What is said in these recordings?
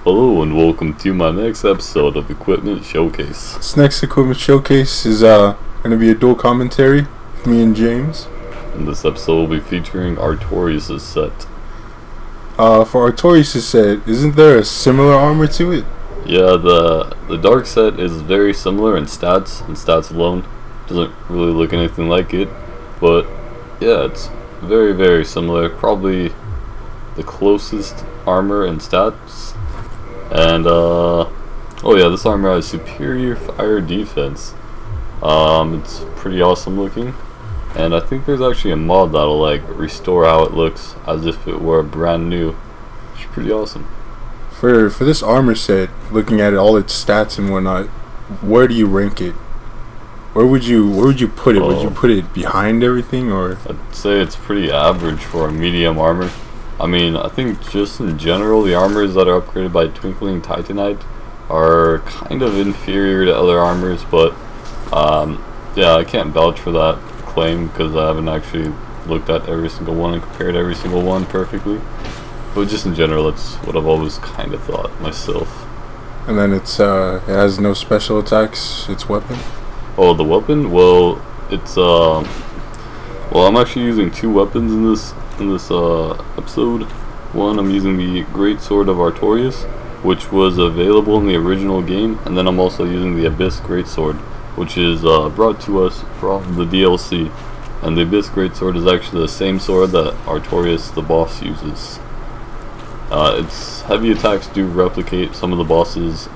Hello and welcome to my next episode of Equipment Showcase. This next equipment showcase is going to be a dual commentary with me and James. In this episode we'll be featuring Artorias' set. For Artorias' set, isn't there a similar armor to it? Yeah, the dark set is very similar in stats alone. Doesn't really look anything like it, but yeah, it's very, very similar. Probably the closest armor and stats. And oh yeah, this armor has superior fire defense. It's pretty awesome looking, and I think there's actually a mod that'll like restore how it looks as if it were brand new. It's pretty awesome. For this armor set, looking at it, all its stats and whatnot, where do you rank it? Where would you put it? Would you put it behind everything, or? I'd say it's pretty average for a medium armor. I mean, I think just in general, the armors that are upgraded by Twinkling Titanite are kind of inferior to other armors, but yeah, I can't vouch for that claim because I haven't actually looked at every single one and compared every single one perfectly. But just in general, that's what I've always kind of thought myself. And then it has no special attacks. Its weapon. Oh, the weapon? Well, it's well, I'm actually using two weapons in this episode. One, I'm using the Great Sword of Artorias, which was available in the original game, and then I'm also using the Abyss Great Sword, which is brought to us from the DLC. And the Abyss Great Sword is actually the same sword that Artorias the boss uses. Its heavy attacks do replicate some of the boss's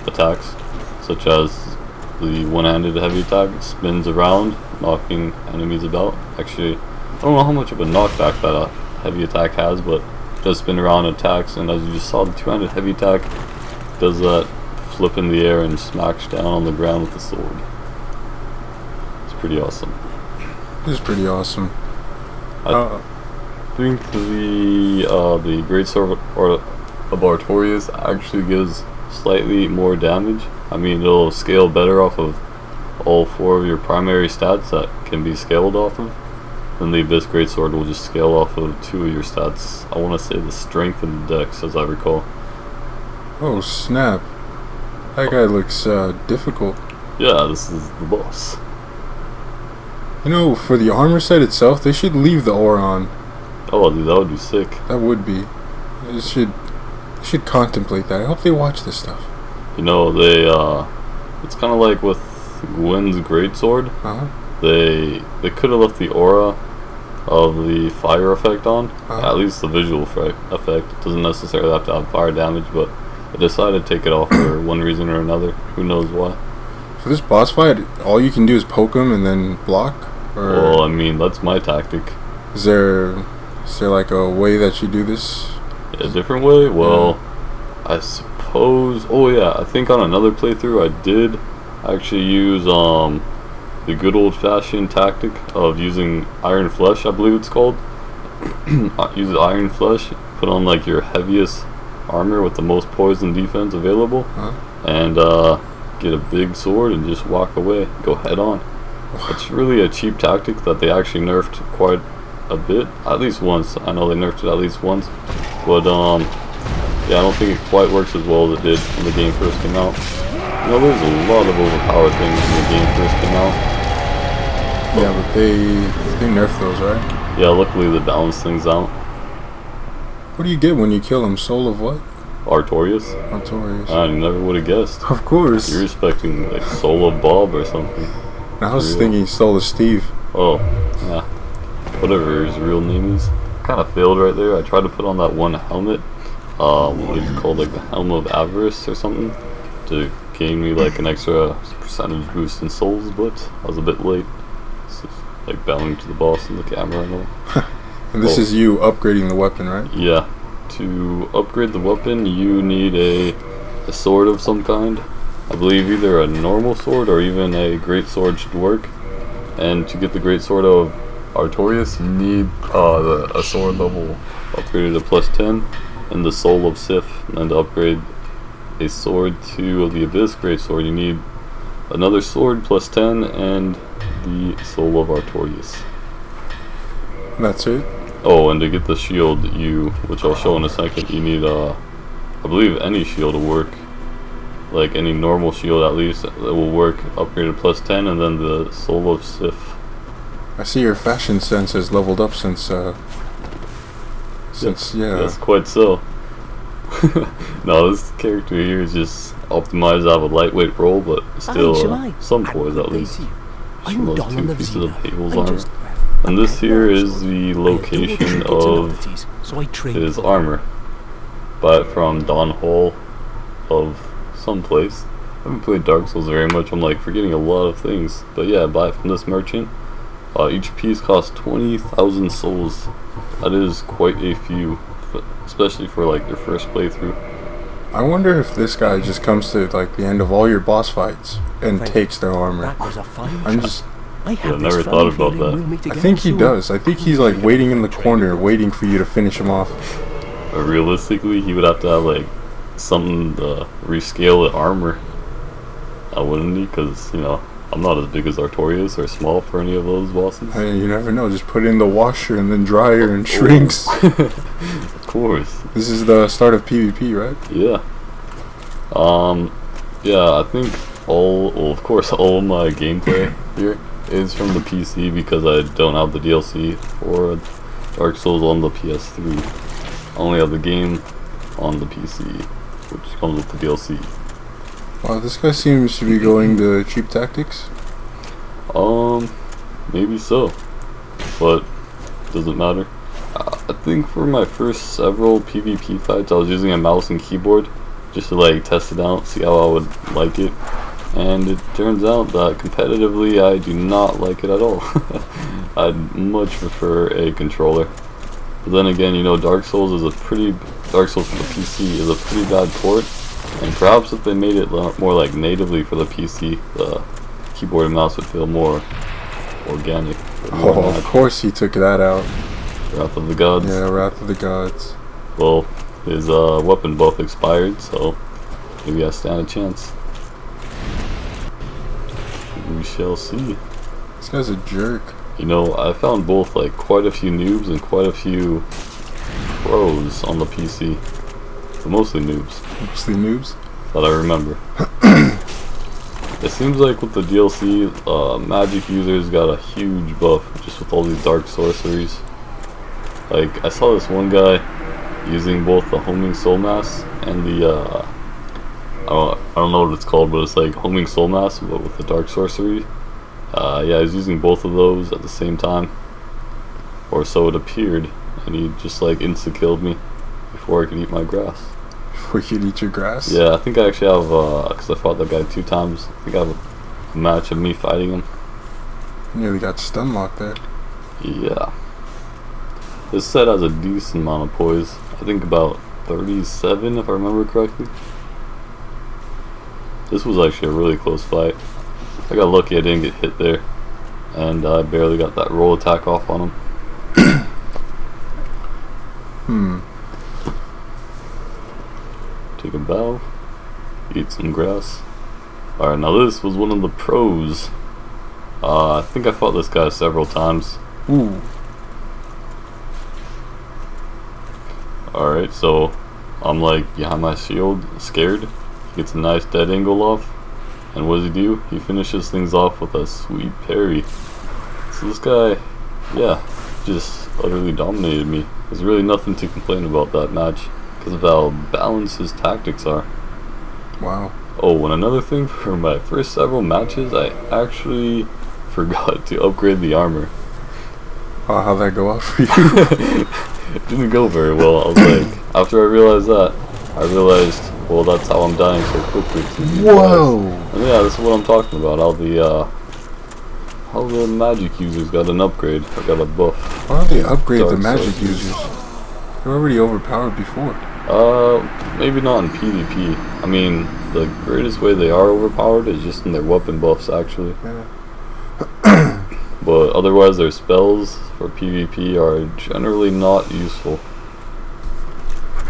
attacks, such as the one-handed heavy attack. It spins around, knocking enemies about. Actually, I don't know how much of a knockback that heavy attack has, but it does spin around and attacks. And as you just saw, the two-handed heavy attack does that flip in the air and smacks down on the ground with the sword. It's pretty awesome. It is pretty awesome. I think the Great Sword of Artorias actually gives slightly more damage. I mean, it'll scale better off of all four of your primary stats that can be scaled off of. Then the Abyss Greatsword will just scale off of two of your stats. I want to say the strength and the dex, as I recall. Oh snap! That guy looks difficult. Yeah, this is the boss. You know, for the armor set itself, they should leave the aura on. Oh, dude, that would be sick. That would be. They should contemplate that. I hope they watch this stuff. You know, it's kind of like with Gwen's Greatsword. They could have left the aura of the fire effect on. At least the visual effect. It doesn't necessarily have to have fire damage, but I decided to take it off for one reason or another. Who knows why. For this boss fight, all you can do is poke him and then block? Or well, I mean, that's my tactic. Is there like a way that you do this? A different way? Well, I suppose... Oh yeah, I think on another playthrough I did actually use the good old-fashioned tactic of using Iron Flesh, I believe it's called. Use Iron Flesh, put on like your heaviest armor with the most poison defense available, and get a big sword and just walk away, go head on. It's really a cheap tactic that they actually nerfed quite a bit, at least once. I know they nerfed it at least once, but yeah, I don't think it quite works as well as it did when the game first came out. You know, there's a lot of overpowered things when the game first came out. Yeah, but they nerfed those, right? Yeah, luckily they balanced things out. What do you get when you kill him? Soul of what? Artorias? Artorias. I never would have guessed. Of course. You're expecting like Soul of Bob or something. I was thinking Soul of Steve. Oh, yeah. Whatever his real name is. Kind of failed right there. I tried to put on that one helmet. What is it called? Like the Helm of Avarice or something, to gain me like an extra percentage boost in souls, but I was a bit late. So, like bowing to the boss in the camera and all. And this is you upgrading the weapon, right? Yeah. To upgrade the weapon, you need a sword of some kind. I believe either a normal sword or even a great sword should work. And to get the Great Sword of Artorias, you need a sword level upgraded to +10 and the Soul of Sif. And to upgrade a sword to the Abyss Great Sword, you need another sword +10 and the Soul of Artorias. That's it? Oh, and to get the shield, which I'll show in a second, you need I believe any shield will work. Like any normal shield at least, it will work upgraded plus 10, and then the Soul of Sif. I see your fashion sense has leveled up since yeah. That's quite so. No, this character here is just optimized to have a lightweight roll, but still some poise at least. Just from those 2 pieces of Havel's armor. And this here is the location of his armor. Buy it from Don Hall of someplace. I haven't played Dark Souls very much, I'm like forgetting a lot of things. But yeah, buy it from this merchant. Each piece costs 20,000 souls. That is quite a few, especially for like your first playthrough. I wonder if this guy just comes to like the end of all your boss fights and takes their armor. I never thought about that. I think he does. I think he's like waiting in the corner, waiting for you to finish him off. But realistically, he would have to have like something to rescale the armor. Wouldn't he? Because, you know, I'm not as big as Artorias or small for any of those bosses. Hey, you never know. Just put it in the washer and then dryer and shrinks. Of course. This is the start of PvP, right? Yeah. Yeah, I think of course, all my gameplay here is from the PC because I don't have the DLC for Dark Souls on the PS3. I only have the game on the PC, which comes with the DLC. Wow, this guy seems to be going to cheap tactics. Maybe so, but doesn't matter. I think for my first several PvP fights, I was using a mouse and keyboard just to like test it out, see how I would like it. And it turns out that competitively, I do not like it at all. I'd much prefer a controller. But then again, you know, Dark Souls for the PC is a pretty bad port. And perhaps if they made it more like natively for the PC, the keyboard and mouse would feel more organic. Oh, of course he took that out. Wrath of the Gods. Yeah, Wrath of the Gods. Well, his weapon buff expired, so maybe I stand a chance. We shall see. This guy's a jerk. You know, I found both like quite a few noobs and quite a few pros on the PC. But mostly noobs. Mostly noobs? That I remember. It seems like with the DLC, magic users got a huge buff just with all these dark sorceries. Like, I saw this one guy using both the homing soul mass and the I don't know what it's called, but it's like homing soul mass but with the dark sorcery. Yeah, he's using both of those at the same time, or so it appeared, and he just like insta-killed me before I could eat my grass. Before you could eat your grass? Yeah, I think I actually have, because I fought that guy 2 times, I think I have a match of me fighting him. You nearly got stun locked there. Yeah. This set has a decent amount of poise. I think about 37 if I remember correctly. This was actually a really close fight. I got lucky I didn't get hit there, and I barely got that roll attack off on him. Take a bow, eat some grass. Alright, now this was one of the pros. I think I fought this guy several times. Ooh. Alright, so I'm like behind my shield, scared. He gets a nice dead angle off. And what does he do? He finishes things off with a sweet parry. So this guy, yeah, just utterly dominated me. There's really nothing to complain about that match because of how balanced his tactics are. Wow. Oh, and another thing, for my first several matches, I actually forgot to upgrade the armor. How'd that go out for you? It didn't go very well. I was like, after I realized that, well, that's how I'm dying so quickly. Whoa! And yeah, this is what I'm talking about. How the magic users got an upgrade. I got a buff. Why don't they upgrade the magic users? They're already overpowered before. Maybe not in PvP. I mean, the greatest way they are overpowered is just in their weapon buffs, actually. Yeah. But otherwise, their spells for PvP are generally not useful.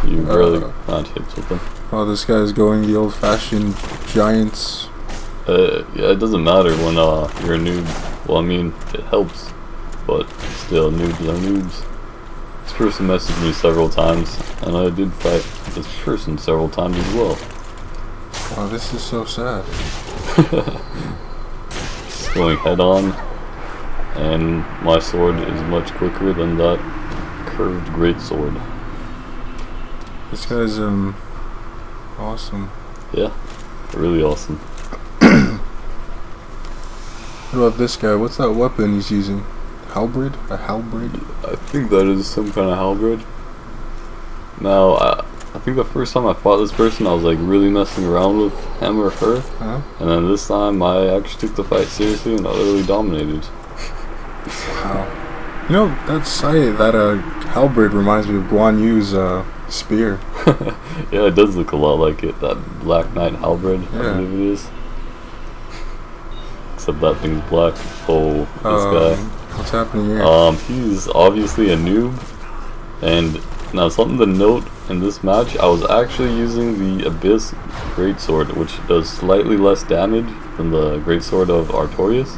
You rarely plant hits with them. Oh, this guy's going the old-fashioned giants. Yeah, it doesn't matter when you're a noob. Well, I mean, it helps, but still, noobs are noobs. person messaged me several times, and I did fight this person several times as well. Wow, this is so sad. Just going head on, and my sword is much quicker than that curved great sword. This guy's awesome. Yeah, really awesome. What about this guy? What's that weapon he's using? Halberd? A halberd? I think that is some kind of halberd. Now, I think the first time I fought this person, I was like really messing around with him or her. Huh? And then this time, I actually took the fight seriously and utterly dominated. Wow. You know, that halberd reminds me of Guan Yu's spear. Yeah, it does look a lot like it. That Black Knight halberd, I believe it is. Except that thing's black. Oh, this guy. What's happening here? He's obviously a noob. And now something to note in this match, I was actually using the Abyss Greatsword, which does slightly less damage than the Greatsword of Artorias.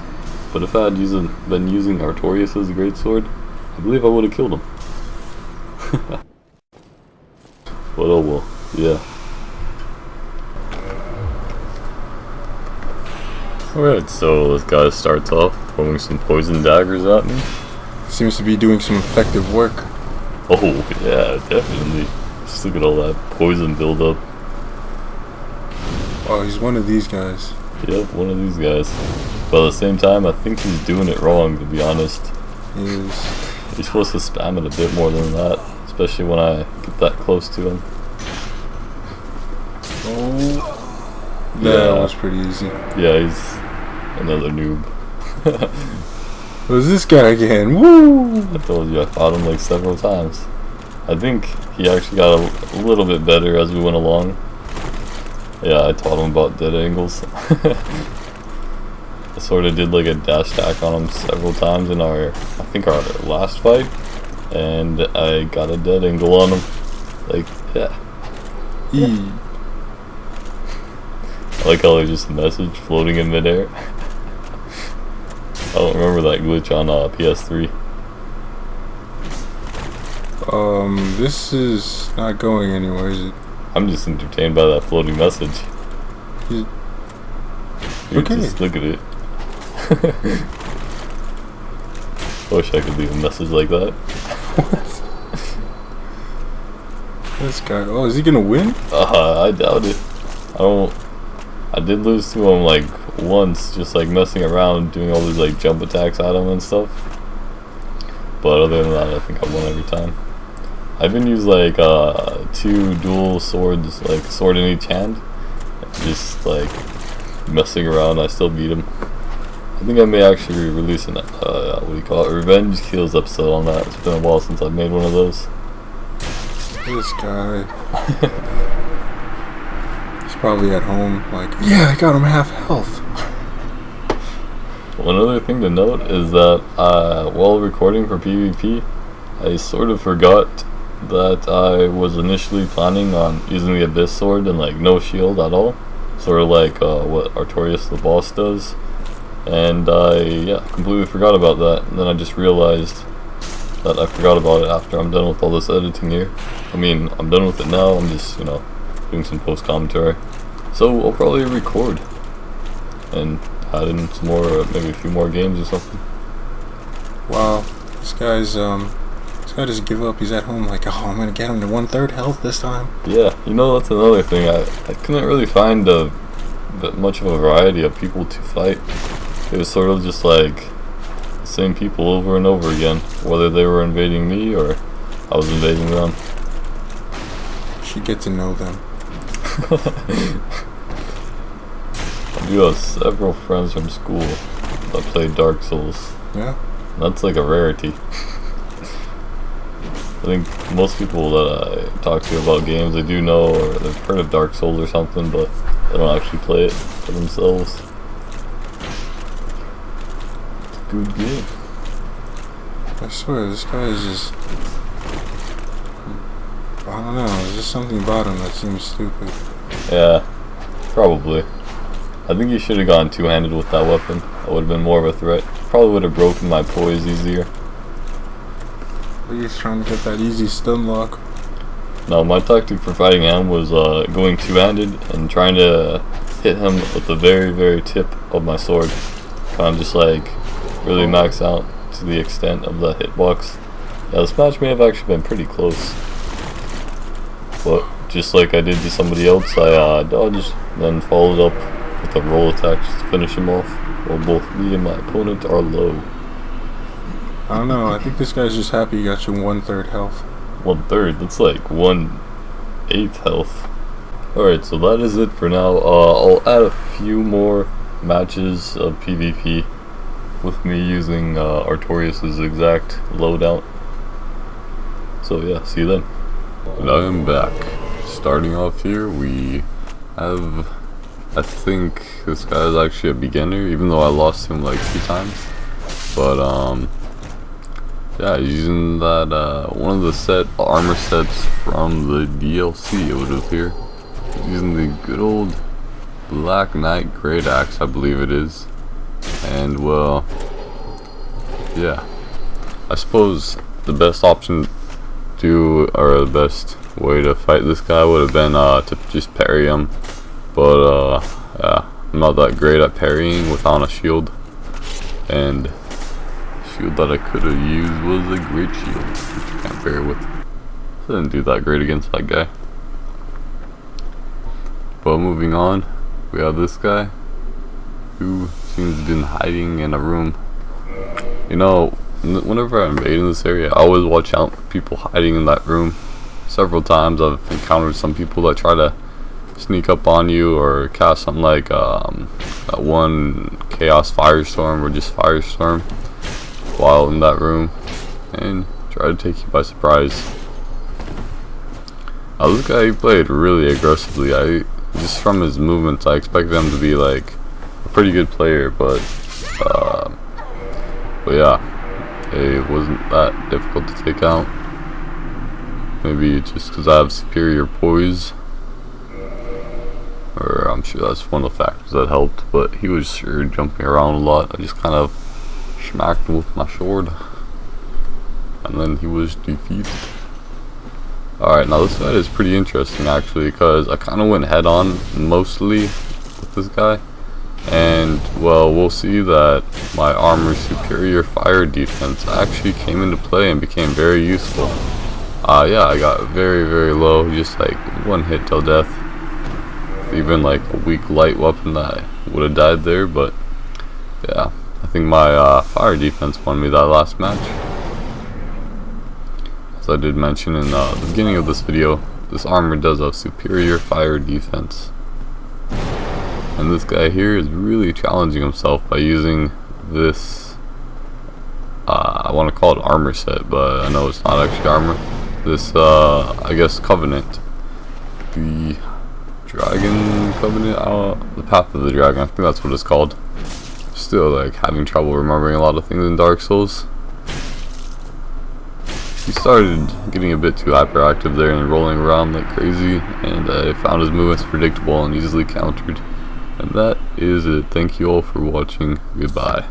But if I had been using Artorias' Greatsword, I believe I would have killed him. But oh well, yeah. Alright, so this guy starts off throwing some poison daggers at me. Seems to be doing some effective work. Oh, yeah, definitely. Just look at all that poison buildup. Oh, he's one of these guys. Yep, one of these guys. But at the same time, I think he's doing it wrong, to be honest. He is. He's supposed to spam it a bit more than that, especially when I get that close to him. Oh. Yeah. That was pretty easy. Yeah, he's another noob. It was this guy again. Woo! I told you, I fought him like several times. I think he actually got a little bit better as we went along. Yeah, I taught him about dead angles. I sort of did like a dash attack on him several times in our last fight. And I got a dead angle on him. Like, yeah. I like how there's just a message floating in midair. I don't remember that glitch on PS3. This is not going anywhere, is it? I'm just entertained by that floating message. Okay. Just look at it. I wish I could leave a message like that. What? This guy. Oh, is he gonna win? I doubt it. I did lose to him like once, just like messing around, doing all these like jump attacks at him and stuff. But other than that, I think I won every time. I even used like 2 dual swords, like a sword in each hand. Just like messing around, I still beat him. I think I may actually release an Revenge Kills episode on that. It's been a while since I've made one of those. This guy. He's probably at home like, yeah, I got him half health. One other thing to note is that while recording for PvP, I sort of forgot that I was initially planning on using the Abyss Sword and like no shield at all. Sort of like what Artorias the boss does. And I completely forgot about that. And then I just realized that I forgot about it after I'm done with all this editing here. I mean, I'm done with it now, I'm just, doing some post-commentary. So I'll probably record and add in some more, maybe a few more games or something. Wow, this guy just give up. He's at home like, oh, I'm gonna get him to 1/3 health this time. Yeah, that's another thing. I couldn't really find much of a variety of people to fight. It was sort of just like the same people over and over again, whether they were invading me or I was invading them. You should get to know them. I do have several friends from school that play Dark Souls. Yeah? That's like a rarity. I think most people that I talk to about games, they do know or they've heard of Dark Souls or something, but they don't actually play it for themselves. It's a good game. I swear, this guy is just... I don't know, there's just something about him that seems stupid. Yeah, probably. I think you should have gone two-handed with that weapon. That would have been more of a threat. Probably would have broken my poise easier. He's trying to get that easy stun lock. Now, my tactic for fighting him was going two-handed and trying to hit him with the very, very tip of my sword. Kind of just like really max out to the extent of the hitbox. Yeah, this match may have actually been pretty close. But just like I did to somebody else, I dodged, then followed up with a roll attack just to finish him off, while both me and my opponent are low. I don't know, I think this guy's just happy he got you 1/3 health. 1/3, that's like 1/8 health. Alright, so that is it for now. I'll add a few more matches of PvP with me using Artorias' exact loadout. So yeah, see you then. And I am back. Starting off here, we have, I think this guy is actually a beginner, even though I lost him like 2 times. But yeah, using that one of the armor sets from the DLC, it would appear. Using the good old Black Knight Great Axe, I believe it is. And well, yeah, I suppose the best option or the best way to fight this guy would have been to just parry him, but yeah, I'm not that great at parrying without a shield, and the shield that I could have used was a great shield, which I can't parry with. So I didn't do that great against that guy. But moving on, we have this guy who seems to have been hiding in a room. You know, whenever I invade in this area, I always watch out for people hiding in that room. Several times I've encountered some people that try to sneak up on you or cast something like that one Chaos Firestorm or just Firestorm while in that room and try to take you by surprise. Now this guy, he played really aggressively. Just from his movements, I expected him to be like a pretty good player, but yeah. It wasn't that difficult to take out. Maybe just because I have superior poise, or I'm sure that's one of the factors that helped, but he was sure jumping around a lot. I just kind of smacked him with my sword, and then he was defeated. Alright, now this fight is pretty interesting actually, because I kind of went head on mostly with this guy. And well, we'll see that my armor's superior fire defense actually came into play and became very useful. Yeah, I got very, very low, just like 1 hit till death. Even like a weak light weapon that would have died there, but yeah, I think my fire defense won me that last match. As I did mention in the beginning of this video, this armor does have superior fire defense. And this guy here is really challenging himself by using this, I want to call it armor set, but I know it's not actually armor. This, I guess, Covenant. The Dragon Covenant? The Path of the Dragon, I think that's what it's called. Still, like, having trouble remembering a lot of things in Dark Souls. He started getting a bit too hyperactive there and rolling around like crazy, and I found his movements predictable and easily countered. And that is it. Thank you all for watching. Goodbye.